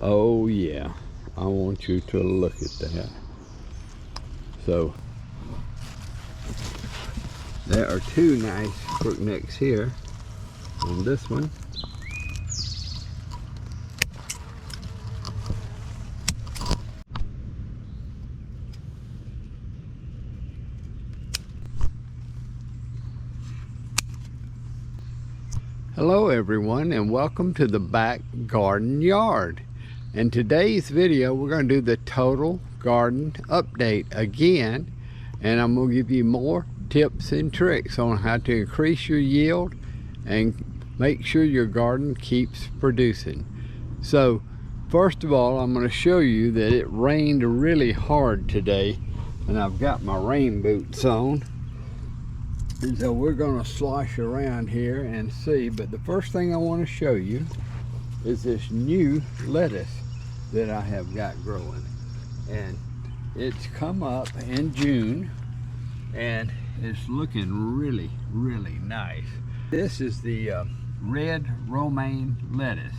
Oh yeah, I want you to look at that. So there are two nice crooknecks here on this one. Hello everyone, and welcome to the back garden yard. In today's video we're going to do the total garden update again, and I'm going to give you more tips and tricks on how to increase your yield and make sure your garden keeps producing. So first of all, I'm going to show you that it rained really hard today, and I've got my rain boots on. And so we're going to slosh around here and see, but the first thing I want to show you is this new lettuce that I have got growing. And it's come up in June and it's looking really, really nice. This is the red romaine lettuce.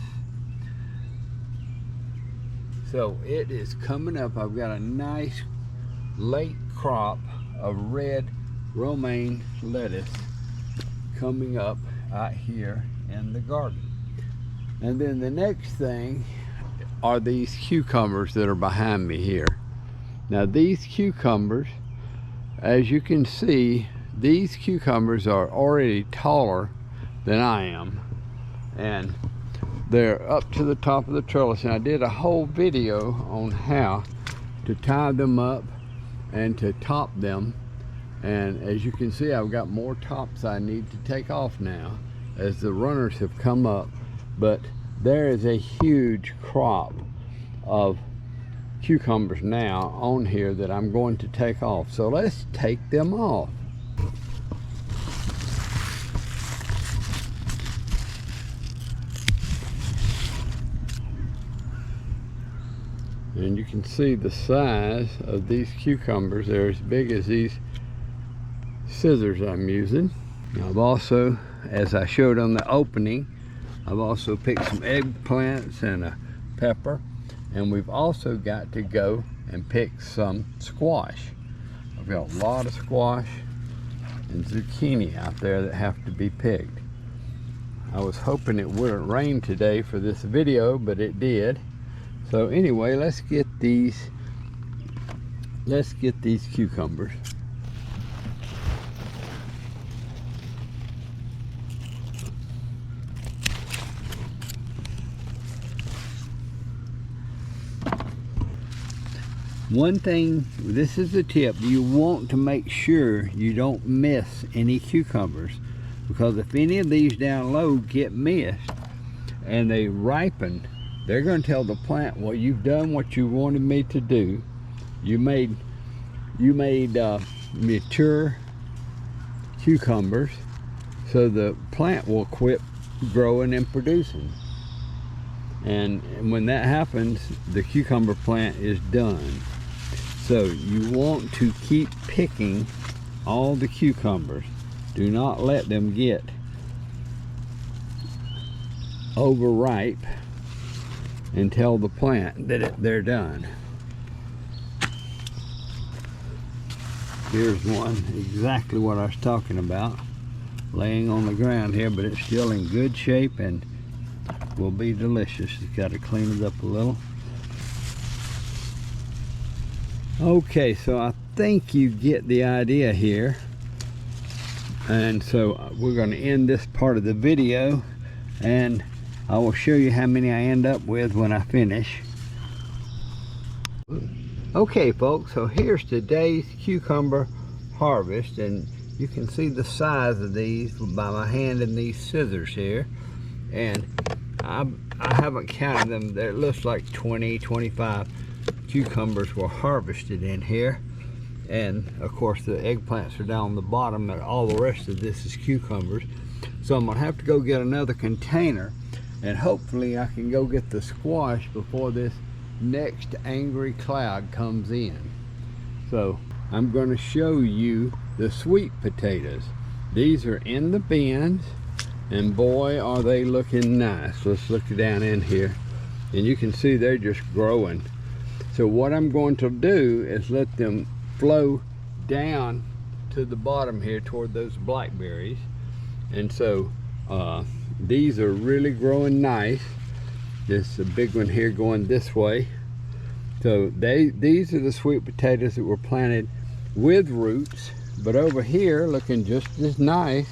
So it is coming up. I've got a nice late crop of red romaine lettuce coming up out here in the garden. And then the next thing are these cucumbers that are behind me here. Now these cucumbers, as you can see, these cucumbers are already taller than I am, and they're up to the top of the trellis, and I did a whole video on how to tie them up and to top them. And as you can see, I've got more tops I need to take off now as the runners have come up. But there is a huge crop of cucumbers now on here that I'm going to take off. So let's take them off. And you can see the size of these cucumbers. They're as big as these scissors I'm using. Now I've also, as I showed on the opening, I've also picked some eggplants and a pepper, and we've also got to go and pick some squash. I've got a lot of squash and zucchini out there that have to be picked. I was hoping it wouldn't rain today for this video, but it did. So anyway, let's get these cucumbers. One thing, this is a tip, you want to make sure you don't miss any cucumbers, because if any of these down low get missed and they ripen, they're going to tell the plant, well, you've done what you wanted me to do. You made mature cucumbers, so the plant will quit growing and producing. And when that happens, the cucumber plant is done. So you want to keep picking all the cucumbers. Do not let them get overripe and tell the plant that they're done. Here's one, exactly what I was talking about, laying on the ground here, but it's still in good shape and will be delicious. Just got to clean it up a little. Okay, so I think you get the idea here. And so we're going to end this part of the video, and I will show you how many I end up with when I finish. Okay folks, so here's today's cucumber harvest, and you can see the size of these by my hand and these scissors here. And I haven't counted them. There, it looks like 20-25 cucumbers were harvested in here, and of course the eggplants are down the bottom, and all the rest of this is cucumbers. So I'm gonna have to go get another container, and hopefully I can go get the squash before this next angry cloud comes in. So I'm going to show you the sweet potatoes. These are in the bins, and boy are they looking nice. Let's look down in here and you can see they're just growing. So what I'm going to do is let them flow down to the bottom here toward those blackberries. And so these are really growing nice. This is a big one here going this way. So these are the sweet potatoes that were planted with roots, but over here looking just as nice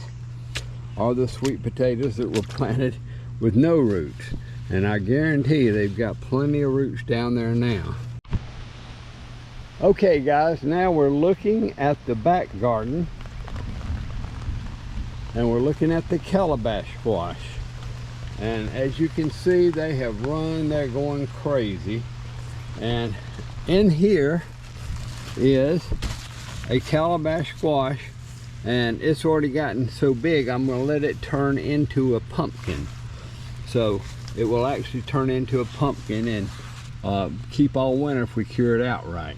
are the sweet potatoes that were planted with no roots. And I guarantee you they've got plenty of roots down there now. Okay guys, now we're looking at the back garden, and we're looking at the calabash squash. And as you can see, they have run, they're going crazy. And in here is a calabash squash, and it's already gotten so big I'm going to let it turn into a pumpkin. So it will actually turn into a pumpkin and keep all winter if we cure it out right.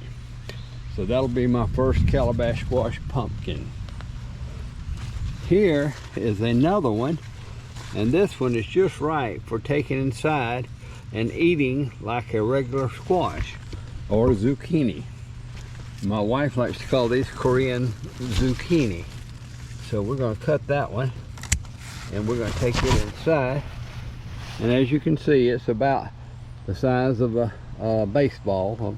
So that'll be my first calabash squash pumpkin. Here is another one, and this one is just right for taking inside and eating like a regular squash or zucchini. My wife likes to call these Korean zucchini. So we're going to cut that one, and we're going to take it inside. And as you can see, it's about the size of a baseball,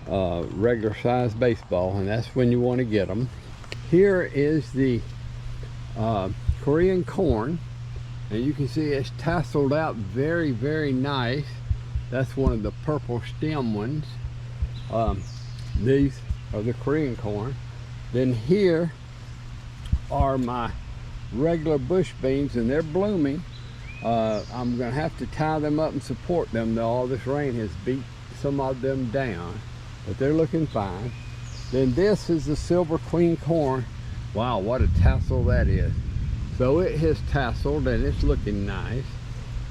regular size baseball, and that's when you want to get them. Here is the Korean corn, and you can see it's tasseled out very, very nice. That's one of the purple stem ones. These are the Korean corn. Then here are my regular bush beans, and they're blooming. I'm gonna have to tie them up and support them, though all this rain has beat some of them down, but they're looking fine. Then this is the silver queen corn. Wow, what a tassel that is. So it has tasseled and it's looking nice.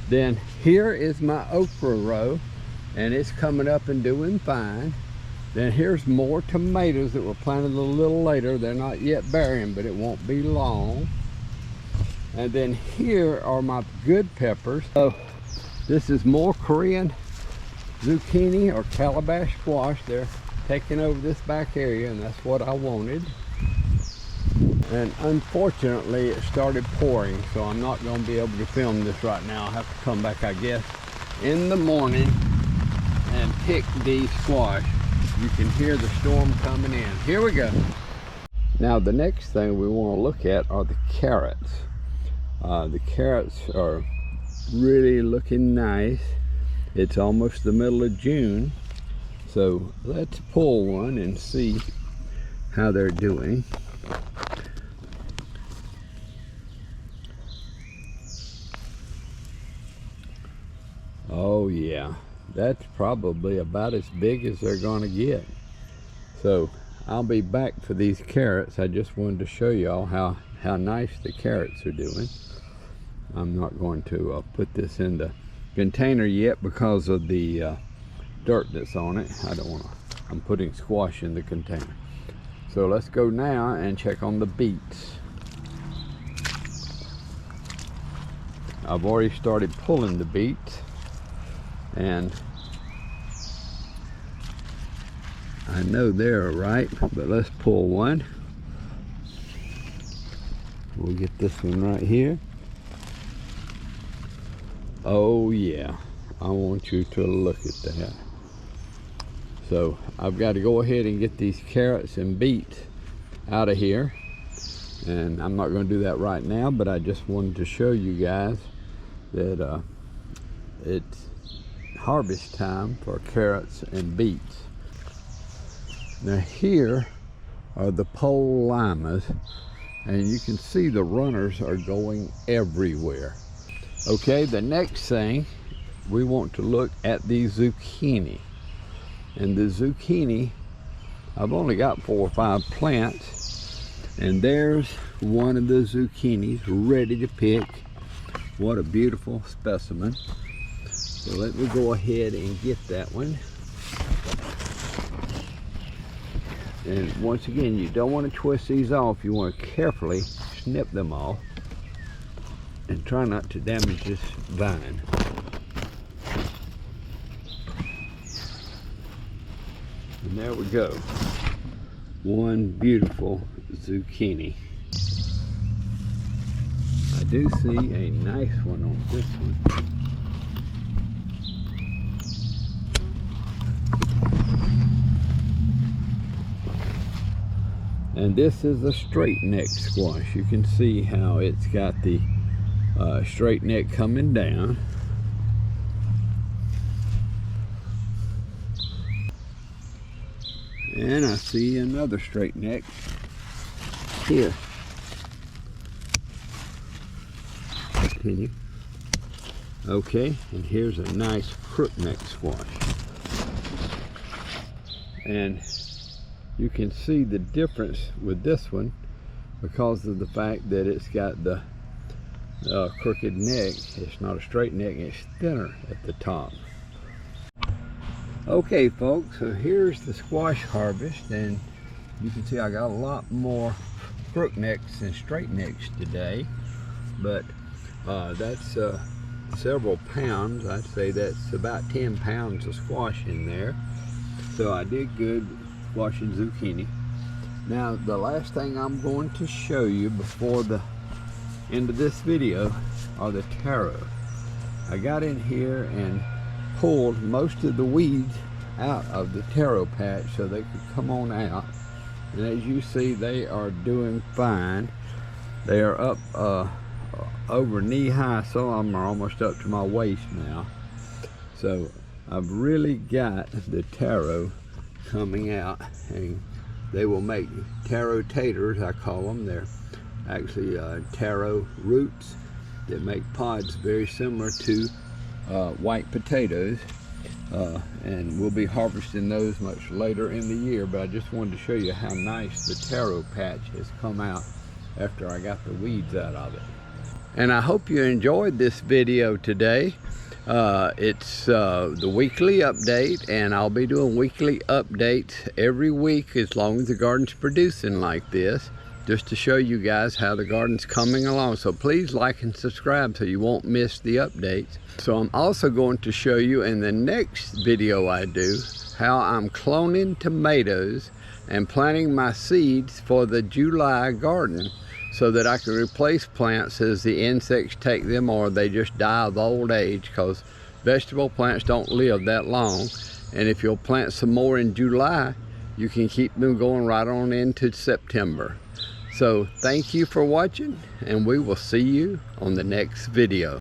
Then here is my okra row, and it's coming up and doing fine. Then here's more tomatoes that were planted a little later. They're not yet bearing, but it won't be long. And then here are my good peppers. So this is more Korean zucchini or calabash squash. They're taking over this back area, and that's what I wanted. And unfortunately it started pouring, so I'm not going to be able to film this right now. I'll have to come back, I guess, in the morning and pick these squash. You can hear the storm coming in. Here we go. Now the next thing we want to look at are the carrots. The carrots are really looking nice. It's almost the middle of June, so let's pull one and see how they're doing. Oh yeah, that's probably about as big as they're going to get. So I'll be back for these carrots. I just wanted to show y'all how nice the carrots are doing. I'm not going to put this in the container yet because of the dirt that's on it. I don't want to. I'm putting squash in the container. So let's go now and check on the beets. I've already started pulling the beets, and I know they're ripe, but let's pull one. We'll get this one right here. Oh yeah, I want you to look at that. So I've got to go ahead and get these carrots and beets out of here, and I'm not going to do that right now, but I just wanted to show you guys that it's harvest time for carrots and beets. Now here are the pole limas, and you can see the runners are going everywhere. Okay, the next thing, we want to look at the zucchini. And the zucchini, I've only got 4 or 5 plants, and there's one of the zucchinis ready to pick. What a beautiful specimen. So let me go ahead and get that one. And once again, you don't want to twist these off. You want to carefully snip them off and try not to damage this vine. And there we go. One beautiful zucchini. I do see a nice one on this one. And this is a straight neck squash. You can see how it's got the straight neck coming down. And I see another straight neck here. Continue. Okay, and here's a nice crook neck squash. And you can see the difference with this one because of the fact that it's got the crooked neck. It's not a straight neck, it's thinner at the top. Okay folks, so here's the squash harvest, and you can see I got a lot more crook necks and straight necks today, but that's several pounds. I'd say that's about 10 pounds of squash in there. So I did good squashing zucchini. Now the last thing I'm going to show you before the end of this video are the taro. I got in here and pulled most of the weeds out of the taro patch so they could come on out, and as you see they are doing fine. They are up over knee high. Some of them are almost up to my waist now. So I've really got the taro coming out, and they will make taro taters, I call them. They're actually taro roots that make pods very similar to white potatoes, and we'll be harvesting those much later in the year, but I just wanted to show you how nice the taro patch has come out after I got the weeds out of it. And I hope you enjoyed this video today. It's the weekly update, and I'll be doing weekly updates every week as long as the garden's producing like this, just to show you guys how the garden's coming along. So please like and subscribe so you won't miss the updates. So I'm also going to show you in the next video I do how I'm cloning tomatoes and planting my seeds for the July garden, so that I can replace plants as the insects take them or they just die of old age, because vegetable plants don't live that long. And if you'll plant some more in July, you can keep them going right on into September. So thank you for watching, and we will see you on the next video.